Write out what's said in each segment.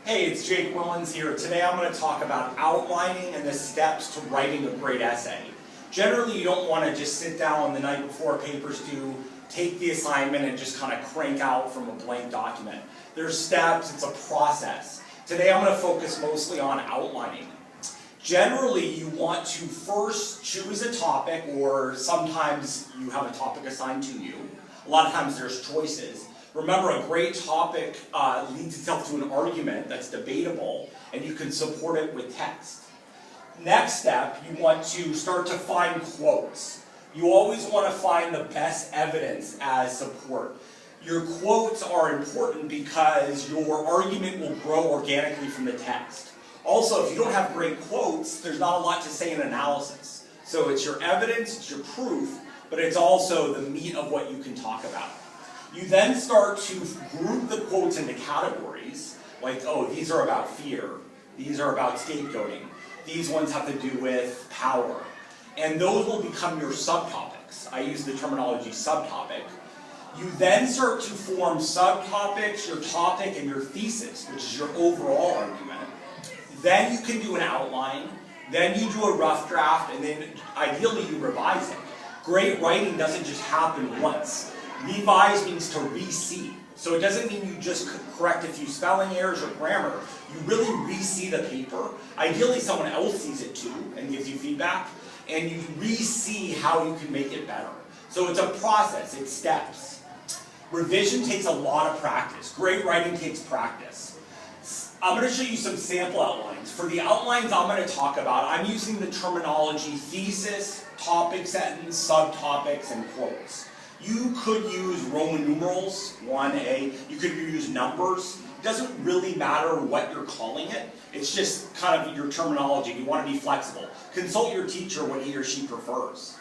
Hey, it's Jake Willens here. Today I'm going to talk about outlining and the steps to writing a great essay. Generally, you don't want to just sit down the night before a paper's due, take the assignment, and just kind of crank out from a blank document. There's steps, it's a process. Today I'm going to focus mostly on outlining. Generally, you want to first choose a topic, or sometimes you have a topic assigned to you. A lot of times there's choices. Remember, a great topic leads itself to an argument that's debatable, and you can support it with text. Next step, you want to start to find quotes. You always want to find the best evidence as support. Your quotes are important because your argument will grow organically from the text. Also, if you don't have great quotes, there's not a lot to say in analysis. So it's your evidence, it's your proof, but it's also the meat of what you can talk about. You then start to group the quotes into categories, like, oh, these are about fear, these are about scapegoating, these ones have to do with power. And those will become your subtopics. I use the terminology subtopic. You then start to form subtopics, your topic, and your thesis, which is your overall argument. Then you can do an outline, then you do a rough draft, and then ideally you revise it. Great writing doesn't just happen once. Revise means to re-see. So it doesn't mean you just correct a few spelling errors or grammar. You really re-see the paper. Ideally someone else sees it too and gives you feedback. And you re-see how you can make it better. So it's a process, it's steps. Revision takes a lot of practice. Great writing takes practice. I'm going to show you some sample outlines. For the outlines I'm going to talk about, I'm using the terminology thesis, topic sentence, subtopics, and quotes. You could use Roman numerals, 1A, you could use numbers. It doesn't really matter what you're calling it. It's just kind of your terminology. You want to be flexible. Consult your teacher what he or she prefers.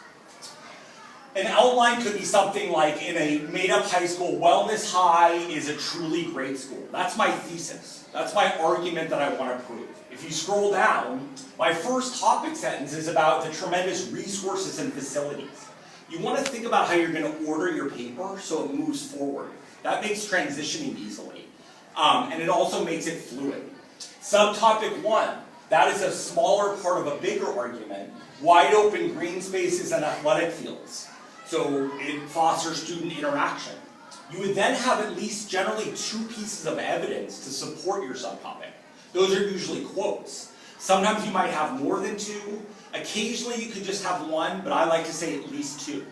An outline could be something like, in a made-up high school, Wellness High is a truly great school. That's my thesis. That's my argument that I want to prove. If you scroll down, my first topic sentence is about the tremendous resources and facilities. You want to think about how you're going to order your paper so it moves forward. That makes transitioning easily. And it also makes it fluid. Subtopic 1, that is a smaller part of a bigger argument. Wide open green spaces and athletic fields. So it fosters student interaction. You would then have at least generally 2 pieces of evidence to support your subtopic. Those are usually quotes. Sometimes you might have more than 2. Occasionally you could just have 1, but I like to say at least 2.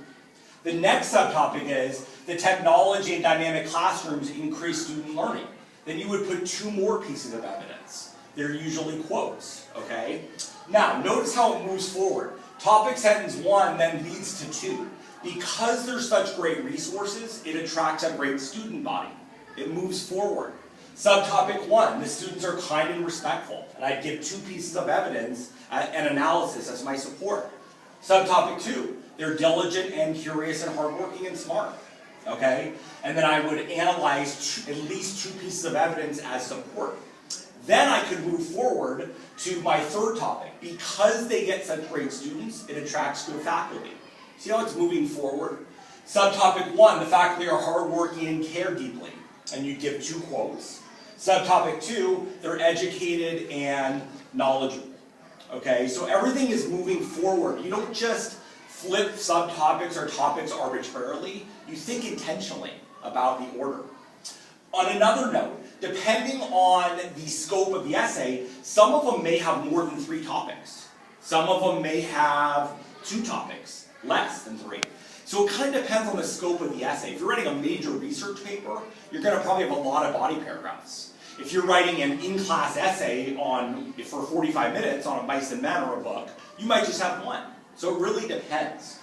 The next subtopic is the technology and dynamic classrooms increase student learning. Then you would put 2 more pieces of evidence. They're usually quotes, okay? Now, notice how it moves forward. Topic sentence 1 then leads to 2. Because there's such great resources, it attracts a great student body. It moves forward. Subtopic 1, the students are kind and respectful. And I'd give 2 pieces of evidence and analysis as my support. Subtopic 2, they're diligent and curious and hardworking and smart. Okay? And then I would analyze at least 2 pieces of evidence as support. Then I could move forward to my third topic. Because they get such great students, it attracts good faculty. See how it's moving forward? Subtopic 1, the faculty are hardworking and care deeply. And you give 2 quotes. Subtopic 2, they're educated and knowledgeable. Okay, so everything is moving forward. You don't just flip subtopics or topics arbitrarily. You think intentionally about the order. On another note, depending on the scope of the essay, some of them may have more than 3 topics. Some of them may have 2 topics, less than 3. So it kind of depends on the scope of the essay. If you're writing a major research paper, you're going to probably have a lot of body paragraphs. If you're writing an in-class essay for 45 minutes on a Mice and Men or a book, you might just have 1. So it really depends.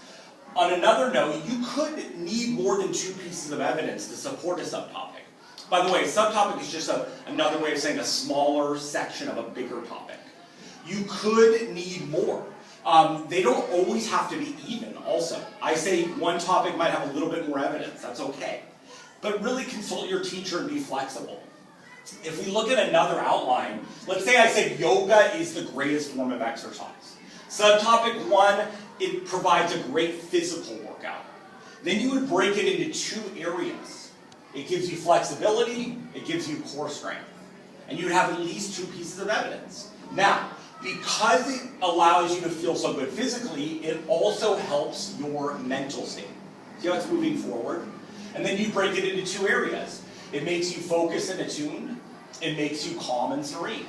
On another note, you could need more than 2 pieces of evidence to support a subtopic. By the way, a subtopic is just another way of saying a smaller section of a bigger topic. You could need more. They don't always have to be even also. I say one topic might have a little bit more evidence, that's okay. But really consult your teacher and be flexible. If we look at another outline, let's say I said yoga is the greatest form of exercise. Subtopic 1, it provides a great physical workout. Then you would break it into 2 areas. It gives you flexibility, it gives you core strength. and you'd have at least 2 pieces of evidence. Now, because it allows you to feel so good physically, it also helps your mental state. See how it's moving forward? And then you break it into 2 areas. It makes you focused and attuned. It makes you calm and serene.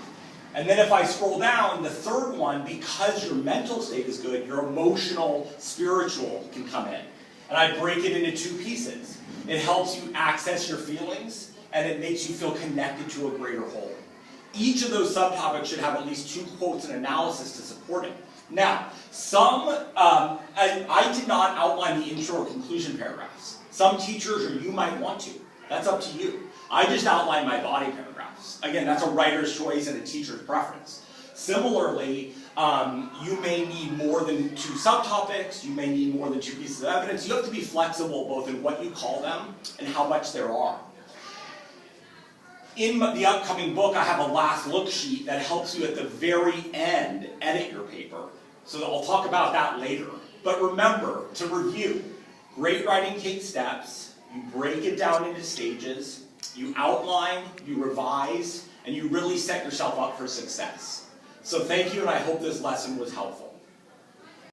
And then if I scroll down, the third one, because your mental state is good, your emotional, spiritual can come in. And I break it into 2 pieces. It helps you access your feelings, and it makes you feel connected to a greater whole. Each of those subtopics should have at least 2 quotes and analysis to support it. Now, I did not outline the intro or conclusion paragraphs. Some teachers, or you might want to. That's up to you. I just outlined my body paragraphs. Again, that's a writer's choice and a teacher's preference. Similarly, you may need more than 2 subtopics, you may need more than 2 pieces of evidence. You have to be flexible both in what you call them and how much there are. In the upcoming book, I have a last look sheet that helps you at the very end edit your paper. So I'll talk about that later. But remember, to review, great writing takes steps, you break it down into stages, you outline, you revise, and you really set yourself up for success. So thank you, and I hope this lesson was helpful.